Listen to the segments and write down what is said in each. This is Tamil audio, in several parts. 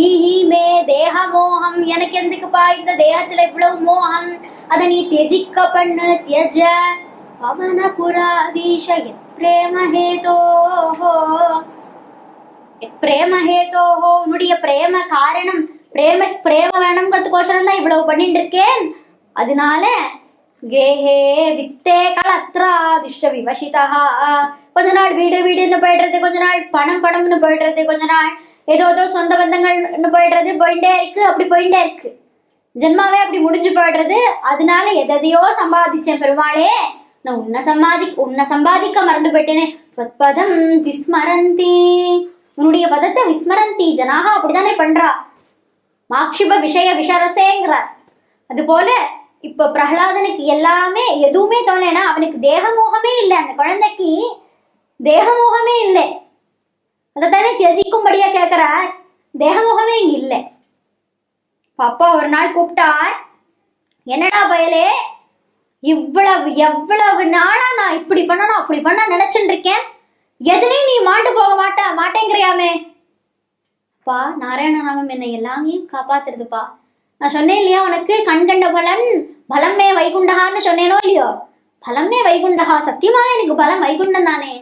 ஈஹி மே தேக மோகம், எனக்கு எதுக்குப்பா இந்த தேகத்துல இவ்வளவு மோகம், அதை நீ தியஜிக்க பண்ணு. தியஜ பவன புராதீஷ பிரேமஹேதோஹோ, பிரேமஹேதோஹோ, உன்னுடைய பிரேம காரணம், பிரேம வேணும்ங்கிறதுக்கோசரம் தான் இவ்வளவு பண்ணிட்டு இருக்கேன். அதனால கேஹே வித்தே கலத்ரா திஷ்ட விவசிதா, கொஞ்ச நாள் வீடு வீடுன்னு போயிடுறது, கொஞ்ச நாள் பணம்னு போயிடுறது, கொஞ்ச நாள் ஏதோ சொந்த பந்தங்கள்னு போயிட்டே இருக்கு. அப்படி போயிட்டே இருக்கு, ஜென்மாவே அப்படி முடிஞ்சு போயிடுறது. அதனால எதையோ சம்பாதிச்சேன் பெருமாளே, நான் உன்னை சம்பாதிக்க மறந்து போயிட்டேனே. பதம் விஸ்மரந்தி, உன்னுடைய பதத்தை விஸ்மரந்தி ஜனாக, அப்படித்தானே பண்றா. மாக்ஷிப விஷய விஷரசேங்கிறார். அது போல இப்ப பிரகலாதனுக்கு எல்லாமே எதுவுமே தோணேனா, அவனுக்கு தேகமோகமே இல்லை, அந்த குழந்தைக்கு தேகமோகமே இல்லை. அதைத்தானே தியஜிக்கும்படியா கேட்கிறார். தேகமோகமே இங்க இல்லை. அப்பா ஒரு நாள் கூப்பிட்டார், என்னடா பயலே, எவ்வளவு நாளா நான் இப்படி பண்ணணும் அப்படி பண்ண நினைச்சுட்டு இருக்கேன், எதுலையும் நீ மாண்டு போக மாட்டேங்கிறியாமே. பா நாராயண நாமம் என்னை எல்லாத்தையும் காப்பாத்துறதுப்பா. நான் சொன்னேன் இல்லையா உனக்கு, கண்கண்ட பலமே வைகுண்டகான்னு சொன்னேனோ இல்லையோ, பலமே வைகுண்டகா, சத்தியமாவே எனக்கு பலம் வைகுண்டம் தானே.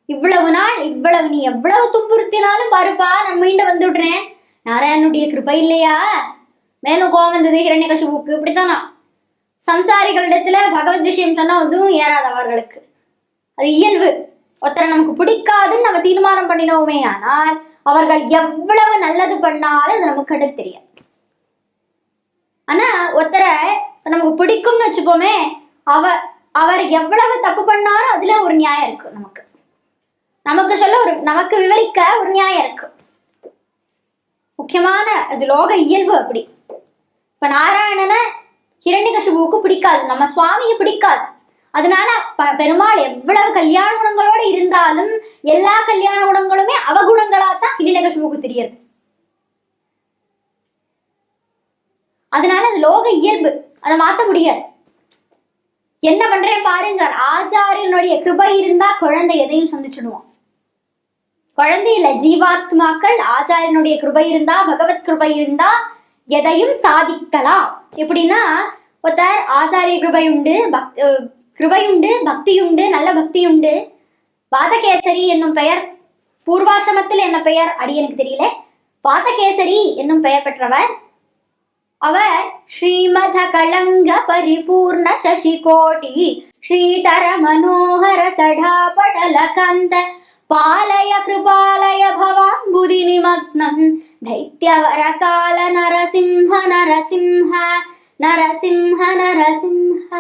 இவ்வளவு நாள் நீ எவ்வளவு துன்புறுத்தினாலும் பாருப்பா, நான் மீண்டு வந்து விடுறேன். நாராயணனுடைய கிருபை இல்லையா. மேலும் கோவம் வந்தது ஹிரண்யகசிபுவுக்கு. இப்படித்தானா சம்சாரிகளிடத்துல பகவத் விஷயம் சொன்னா அதுவும் ஏறாதவர்களுக்கு அது இயல்பு. ஒருத்தரை நமக்கு பிடிக்காதுன்னு நம்ம தீர்மானம் பண்ணினோமே, ஆனால் அவர்கள் எவ்வளவு நல்லது பண்ணாலும் அது நமக்கு கண்டு தெரியாது. ஆனா ஒருத்தரை நமக்கு பிடிக்கும்னு வச்சுப்போமே, அவர் எவ்வளவு தப்பு பண்ணாலும் அதுல ஒரு நியாயம் இருக்கு. நமக்கு விவரிக்க ஒரு நியாயம் இருக்கு. முக்கியமான அது லோக இயல்பு அப்படி. இப்ப நாராயணனை ஹிரண்யகசிபுவுக்கு பிடிக்காது, நம்ம சுவாமியை பிடிக்காது. அதனால பெருமாள் எவ்வளவு கல்யாண குணங்களோட இருந்தாலும் எல்லா கல்யாண குணங்களுமே அவகுணங்களா தான் ஹிரண்யகசிபுவுக்கு தெரியாது. அதனால அது லோக இயல்பு, அதை மாத்த முடியாது. என்ன பண்றேன் பாருங்க, ஆச்சாரியனுடைய கிருபை இருந்தா குழந்தை எதையும் சந்திச்சிடுவான். குழந்தை இல்ல, ஜீவாத்மாக்கள் ஆச்சாரியனுடைய கிருபை இருந்தா, பகவத் கிருபை இருந்தா எதையும் சாதிக்கலாம். எப்படின்னா ஒருத்தர் ஆச்சாரிய கிருபை உண்டு, பக்தி உண்டு, நல்ல பக்தி உண்டு. வாதகேசரி என்னும் பெயர், பூர்வாசிரமத்தில் என்ன பெயர் அடியனுக்கு தெரியல, வாதகேசரி என்னும் பெயர் பெற்றவர். அவர் ஸ்ரீமத கலங்க பரிபூர்ண சசிகோட்டி ஸ்ரீதர மனோகர சடா படல கந்த பாலய கிருபாலய பவாம்புதி நிமக்னம் தைத்யவர கால நரசிம்ஹ நரசிம்ஹ நரசிம்ஹ நரசிம்ஹ.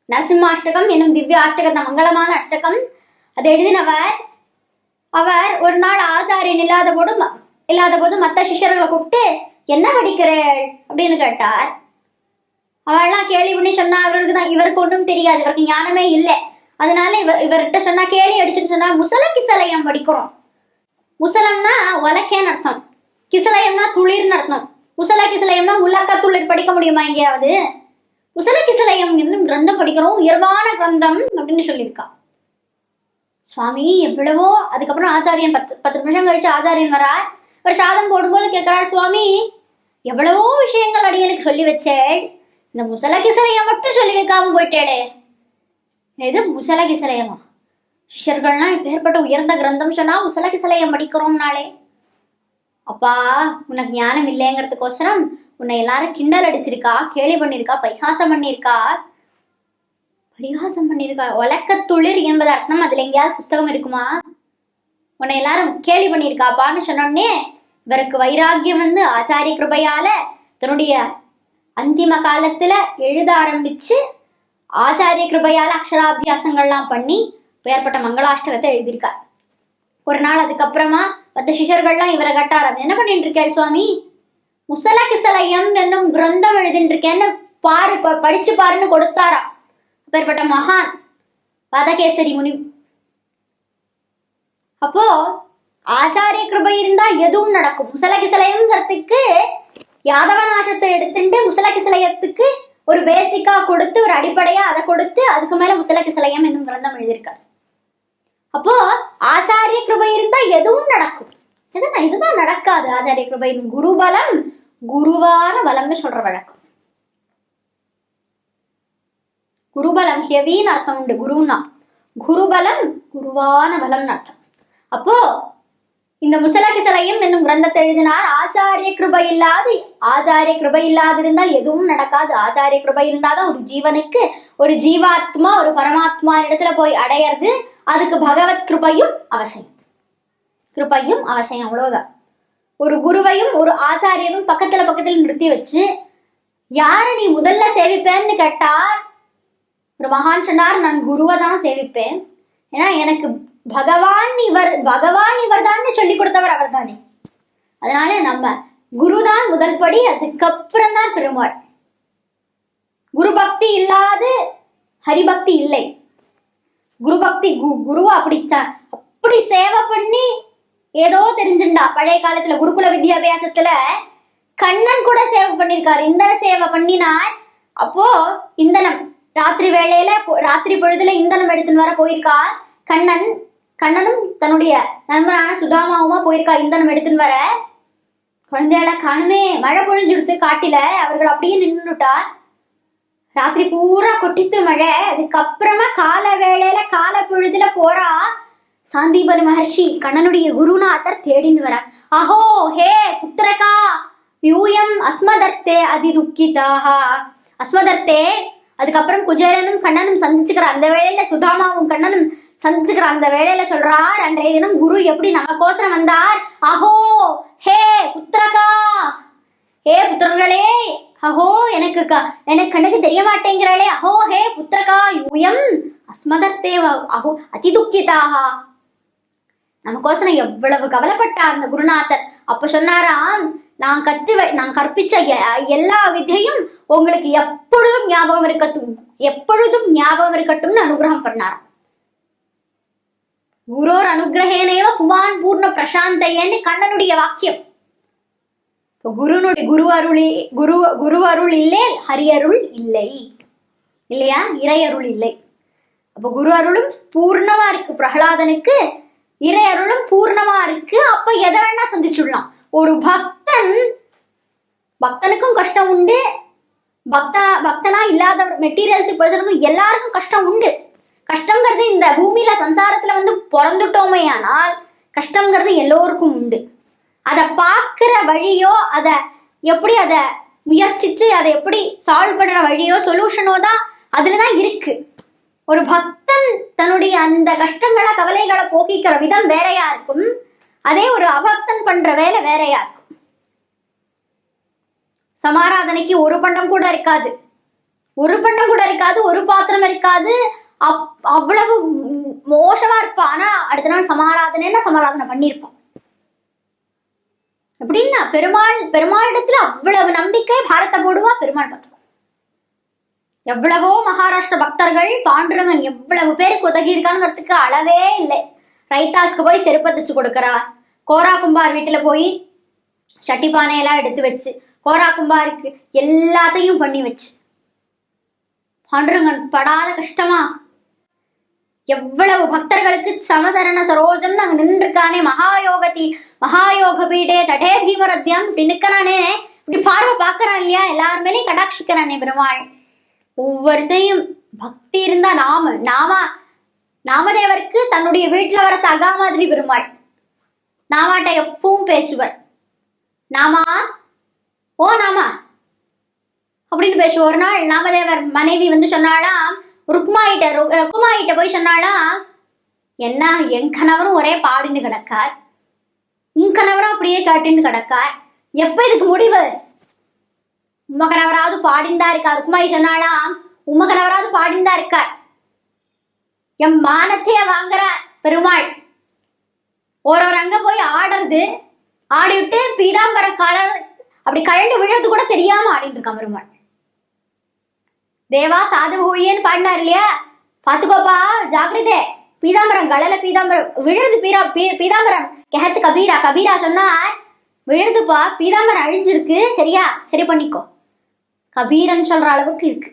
நரசிம்மாஷ்டகம் என்னும் திவ்ய அஷ்டகம், மங்களமான அஷ்டகம். அதை எழுதினவர். அவர் ஒரு நாள் ஆச்சாரியன் இல்லாத போது மற்ற சிஷ்யர்களை கூப்பிட்டு என்ன படிக்கிறேள் அப்படின்னு கேட்டார். அவள்லாம் கேள்வி பண்ணி சொன்னா, இவருக்கு ஒன்றும் தெரியாது, இவருக்கு ஞானமே இல்லை. அதனால இவர்கிட்ட சொன்னா, கேள்வி அடிச்சுன்னு சொன்னா, முசல கிசலயம் படிக்கிறோம். முசலம்னா உலக்கேன்னு அர்த்தம், கிசலயம்னா துளிர்னு அர்த்தம். முசல கிசலயம்னா உலக்க துளிர் படிக்க முடியுமா எங்கேயாவது? முசல கிசலயம் என்னும் கிரந்தம் படிக்கிறோம், உயர்வான கிரந்தம் அப்படின்னு சொல்லியிருக்கா. சுவாமி எவ்வளவோ. அதுக்கப்புறம் ஆச்சாரியன் 10 நிமிஷம் கழிச்சு ஆச்சாரியன் வரார். ஒரு சாதம் போடும்போது கேட்கிறார், சுவாமி எவ்வளவோ விஷயங்கள் அடியனுக்கு சொல்லி வச்சேள், இந்த முசல கிசலையம் மட்டும் சொல்லி வைக்காம போயிட்டேளே. எது முசல கிசலையமா? சிஷ்யர்கள்லாம் இப்பேற்பட்ட உயர்ந்த கிரந்தம் சொன்னா முசல கிசலையம் படிக்கிறோம் நாளே. அப்பா உனக்கு ஞானம் இல்லைங்கிறதுக்கோசரம் உன்னை எல்லாரும் கிண்டல் அடிச்சிருக்கா, கேலி பண்ணிருக்கா, பரிகாசம் பண்ணிருக்கா. ஒலக்கத்துளிர் என்பது அர்த்தம் அதுல எங்கேயாவது புஸ்தகம் இருக்குமா? உன்னை எல்லாரும் கேலி பண்ணிருக்காப்பான்னு சொன்னோடனே இவருக்கு வைராக்கியம் வந்து ஆச்சாரிய கிருபையால தன்னுடைய அந்திம காலத்துல எழுத ஆரம்பிச்சு ஆச்சாரிய கிருபையால அக்ஷராபியாசங்கள்லாம் பண்ணி ஏற்பட்ட மங்களாஷ்டகத்தை எழுதியிருக்கார். ஒரு நாள் அதுக்கப்புறமா 10 சிஷர்கள்லாம் இவரை கட்டாரம், என்ன பண்ணிட்டு இருக்கேன் சுவாமி, முசல கிசலயம் என்னும் கிரந்தம் எழுதிட்டு இருக்கேன்னு படிச்சு பாருன்னு கொடுத்தாராம். அப்பேற்பட்ட மகான் வாதகேசரி முனி. அப்போ ஆச்சாரிய கிருபை இருந்தா எதுவும் நடக்கும். முசல கிசலயம்ங்கிறதுக்கு யாதவ நாசத்தை எடுத்துட்டு முசல கிசலயத்துக்கு ஒரு பேசிக்கா கொடுத்து, ஒரு அடிப்படையா அதை கொடுத்து, அதுக்கு மேல முசல கிசலயம் என்னும் கிரந்தம் எழுதியிருக்காரு. அப்போ ஆச்சாரிய கிருபை இருந்தா எதுவும் நடக்கும். இதுதான் நடக்காது ஆச்சாரிய கிருபை. குருபலம் குருவான பலம்னு சொல்ற வழக்கம். குருபலம் ஹெவின்னு அர்த்தம் உண்டு. குருன்னா குருபலம் குருவான பலம்னு அர்த்தம். அப்போ இந்த முசலகிசலையும் என்னும் கிரந்தத்தை எழுதினார். ஆச்சாரிய கிருபை இல்லாதிருந்தால் எதுவும் நடக்காது. ஆச்சாரிய கிருபை இருந்தாதான் ஒரு ஜீவனுக்கு, ஒரு ஜீவாத்மா ஒரு பரமாத்மா இடத்துல போய் அடையிறது. அதுக்கு பகவத் கிருபையும் அவசியம். அவ்வளவுதான். ஒரு குருவையும் ஒரு ஆச்சாரியனும் பக்கத்துல நிறுத்தி வச்சு யார நீ முதல்ல சேவிப்பேன்னு கேட்டார். ஒரு மகான் சொன்னார், நான் குருவை தான் சேவிப்பேன். ஏன்னா எனக்கு பகவான் இவர் தான் சொல்லி கொடுத்தவர் அவர் தானே. அதனால நம்ம குருதான் முதல் படி, அதுக்கப்புறம் தான் பெருமாள். குரு பக்தி இல்லாது ஹரிபக்தி இல்லை. குரு பக்தி குருவா அப்படி சேவை பண்ணி ஏதோ தெரிஞ்சுண்டா. பழைய காலத்துல குருகுல வித்யாபியாசத்துல கண்ணன் கூட சேவை பண்ணிருக்காரு. இந்த சேவை பண்ணினார். அப்போ இந்தனம் ராத்திரி பொழுதுல இந்தனம் எடுத்துன்னு வர போயிருக்கா. கண்ணனும் தன்னுடைய நண்பரான சுதாமாவுமா போயிருக்கா இந்தனம் எடுத்துன்னு வர. குழந்தைகளை காணுமே, மழை பொழிஞ்சுடுத்து காட்டில. அவர்கள் அப்படியே நின்றுட்டா. ராத்திரி பூரா கொட்டித்து மழை. அதுக்கப்புறமா கால பொழுதுல போறா. சாந்தீபன் மகர்ஷி கண்ணனுடைய குருநாதர் தேடின்னு வர. அஹோ ஹே புத்திரகா யூயம் அஸ்மதர்த்தே அதிதுக்கிதாக. அஸ்மதர்த்தே. அதுக்கப்புறம் குஜேரனும் கண்ணனும் சந்திச்சுக்கிற அந்த வேளையில, சுதாமாவும் கண்ணனும் சந்திச்சுக்கிற அந்த வேளையில சொல்றார், அன்றைய தினம் குரு எப்படி நமக்கோசரம் வந்தார். அஹோ ஹே புத்திரகா, ஹே புத்திரர்களே, அஹோ எனக்கு கண்ணுக்கு தெரிய மாட்டேங்கிறாளே. அஹோ ஹே புத்திரகா யூயம் அஸ்மதர்த்தே அஹோ அதிதுக்கிதாக. நமக்கோசரம் எவ்வளவு கவலைப்பட்டார் அந்த குருநாதர். அப்ப சொன்னாராம், நான் கற்பிச்ச எல்லா வித்தையும் உங்களுக்கு எப்பொழுதும் ஞாபகம் இருக்கட்டும்னு அனுகிரகம் பண்ணார். குரோர் அனுகிரகேனேவ புமான் பூர்ண பிரசாந்தையன்னு கண்ணனுடைய வாக்கியம். குரு அருள் இல்லை, ஹரியருள் இல்லை இல்லையா? இறையருள் இல்லை. அப்ப குரு அருளும் பூர்ணமா இருக்கு பிரகலாதனுக்கு, இறை அருளும் பூர்ணமா இருக்கு. அப்ப எதை வேணா சந்திச்சுடலாம். ஒரு பக்தனுக்கும் கஷ்டம் உண்டு, பக்தனா இல்லாத மெட்டீரியல்ஸ் பர்சனுக்கும் எல்லாருக்கும் கஷ்டம் உண்டு. கஷ்டங்கிறது இந்த பூமியில சம்சாரத்துல பிறந்துட்டோமே ஆனால் கஷ்டங்கிறது எல்லோருக்கும் உண்டு. அதை பார்க்கிற வழியோ, அதை முயற்சிச்சு அதை எப்படி சால்வ் பண்ற வழியோ சொல்யூஷனோ தான் அதுலதான் இருக்கு. ஒரு பக்தன் தன்னுடைய அந்த கஷ்டங்களை கவலைகளை போக்கிக்கிற விதம் வேறையா இருக்கும். அதே ஒரு அபக்தன் பண்ற வேலை வேறையா இருக்கும். சமாராதனைக்கு ஒரு பண்டம் கூட இருக்காது, ஒரு பாத்திரம் இருக்காது. அவ்வளவு மோசமா இருப்பான். ஆனா அடுத்த நாள் சமாராதனை பண்ணிருப்பான். எப்படின்னா பெருமாளிடத்துல அவ்வளவு நம்பிக்கை. பாரத்தை போடுவா பெருமாள் பார்த்துக்கோ. எவ்வளவோ மகாராஷ்டிர பக்தர்கள் பாண்டுரங்கன் எவ்வளவு பேருக்கு உதவி இருக்காங்கிறதுக்கு அளவே இல்லை. ரைத்தாஸ்க்கு போய் செருப்பை தச்சு கொடுக்கறா. கோரா கும்பார் வீட்டுல போய் சட்டி பானையெல்லாம் எடுத்து வச்சு கோரா கும்பாருக்கு எல்லாத்தையும் பண்ணி வச்சு. பாண்டுரங்கன் படாத கஷ்டமா? எவ்வளவு பக்தர்களுக்கு சமசரண சரோஜம் அங்க நின்றுருக்கானே. மகாயோக பீடே தடே பீமரத்யம் இப்படி நிக்கிறானே. இப்படி பார்வை பாக்குறான் இல்லையா? எல்லாருமேலையும் கடாட்சிக்கிறானே பெருமாள். ஒவ்வொருத்தையும் பக்தி இருந்தா நாமதேவருக்கு தன்னுடைய வீட்டுல வர சகா மாதிரி பெருமாள். நாமாட்ட எப்பவும் பேசுவர். நாமா அப்படின்னு பேசுவோம். ஒரு நாள் நாமதேவர் மனைவி சொன்னாலாம், ருக்குமாயிட்ட போய் சொன்னாலாம், என்ன என் கணவரும் ஒரே பாடின்னு கிடக்கார், உன் கணவரும் அப்படியே காட்டின்னு கிடக்கார், எப்ப இதுக்கு முடிவு? உம்ம கணவராவது பாடிந்தா இருக்கார். ருக்குமாயி சொன்னாலாம், உம்ம கணவராவது பாடிந்தா இருக்கார், என் மானத்தைய வாங்குற பெருமாள். ஒரு அங்க போய் ஆடிவிட்டு பீதாம்பர காலம் அப்படி கழண்டு விழுறது கூட தெரியாம ஆடிட்டு இருக்கான் பெருமாள். தேவா சாது ஹோயேன்னு பாடினார் இல்லையா? பாத்துக்கோப்பா, ஜாக்கிரதே, பீதாம்பரம் விழுது. பீதாம்பரம் கெஹத்து கபீரா சொன்னார், விழுதுப்பா, பீதாம்பரம் அழிஞ்சிருக்கு, சரியா? சரி பண்ணிக்கோ. கபீரன் சொல்ற அளவுக்கு இருக்கு.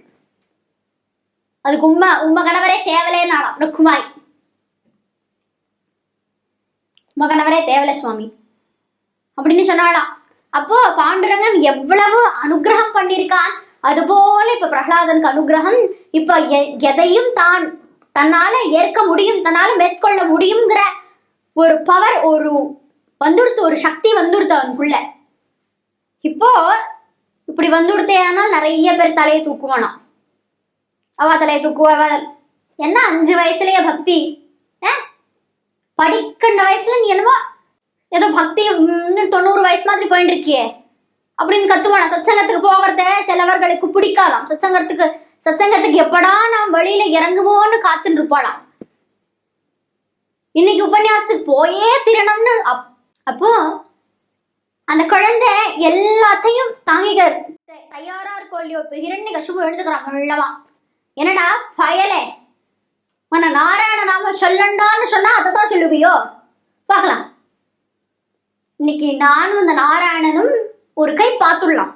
அதுக்கு உம்ம கணவரே தேவலேனாலாம் ருக்குமாய். உம்ம கணவரே தேவலை சுவாமி. அப்படின்னு சொன்னாலாம். அப்போ பாண்டுரங்கன் எவ்வளவு அனுகிரகம் பண்ணியிருக்கான், அதுபோல இப்ப பிரகலாதனுக்கு அனுகிரகம். இப்ப எதையும் தன்னால ஏற்க முடியும், தன்னால மேற்கொள்ள முடியுங்கிற ஒரு பவர், ஒரு சக்தி வந்துடுத்து அவனுக்குள்ள. இப்போ இப்படி வந்துடுத்தேனால் நிறைய பேர் தலையை தூக்குவானாம். அவ தலையை தூக்குவ என்ன 5 வயசுலயே பக்தி, படிக்கின்ற வயசுல நீ என்னவோ ஏதோ பக்தி 90 வயசு மாதிரி போயிட்டு இருக்கியே அப்படின்னு கத்துவானா. சத்சங்கத்துக்கு போகிறத சிலவர்களுக்கு பிடிக்காதாம். சத்சங்கத்துக்கு எப்படா நாம் வெளியில இறங்குவோன்னு காத்துட்டு இருப்பாளாம். இன்னைக்கு உபன்யாசத்துக்கு போயே திரணும்னு. அப்போ அந்த குழந்தை எல்லாத்தையும் தாங்கிக்க தயாரா இருக்கோ இல்லையோ. இப்ப ஹிரண்யகசிபு எழுதுக்கிறான் உள்ளவா, என்னடா பயலே, உன்னை நாராயண நாம சொல்லண்டான்னு சொன்னா அதைதான் சொல்லுவியோ, பார்க்கலாம். இன்னைக்கு நானும் அந்த நாராயணனும் ஒரு கை பார்த்துடலாம்.